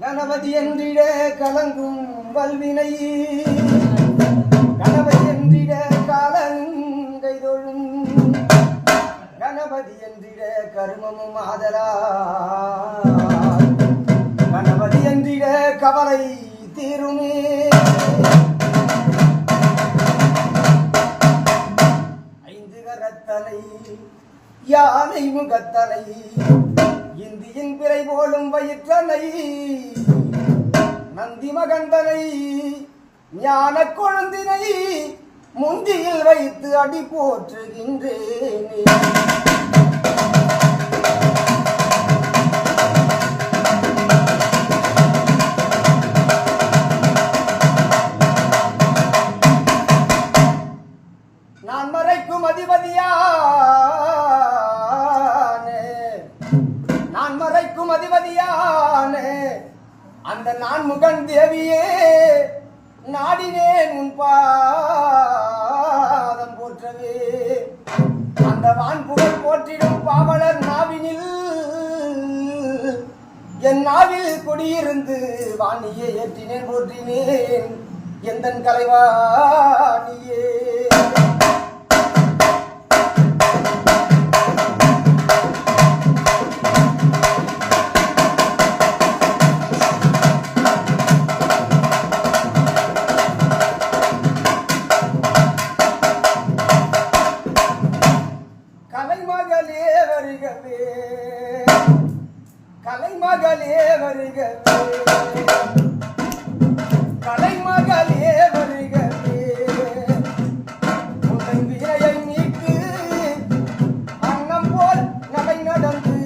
கணபதி என்றிட கலங்கும் வல்வினை கணபதி என்றிட காலங்கை தொழும் கணபதி என்றிட கருமமும் ஆதலா கணபதி என்றிட கவலை தீருமே ஐந்து கரத்தலை யானை முகத்தலை இந்தியின் பிறை போலும் வயிற்றனை நந்தி மகந்தனை ஞான கொழுந்தினை முந்தியில் வைத்து அடி போற்றுகின்றேனே நான் மறைக்கும் அதிபதியானே அந்த நான் முகன் தேவியே நாடினேன் உன் பாதம் போற்றவே அந்த வான் புகழ் போற்றிடும் பாவலர் நாவினில் என் நாவில் குடியிருந்து வாணியை ஏற்றினேன் போற்றினேன் எந்தன் கலைவாணியே கலைமகளே வருகவே கலைமகளே வருகவே உடன் வீரையை நீக்கு அன்னம் போல் நடை நடந்து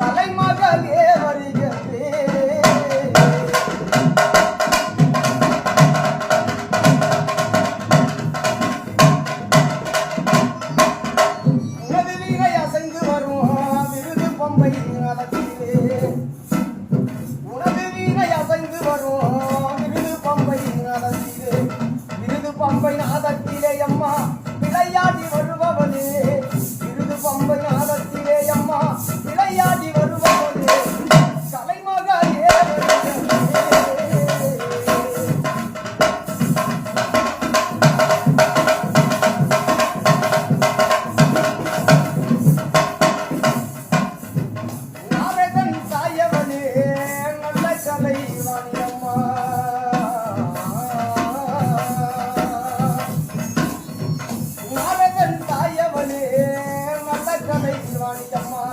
கலைமகளே வருகவே உனது வீரை அசைந்து வரும் உனது வீணை அசைந்து வரும் விருது பம்பை நாதத்திலே விருது பம்பை நாதத்திலே அம்மா விளையாடி வருபவனே விருது பம்பை நாதத்திலே அம்மா விளையாடி வருபவனே கலைமகளே தாயவனே நல்ல கலை வாணியம்மா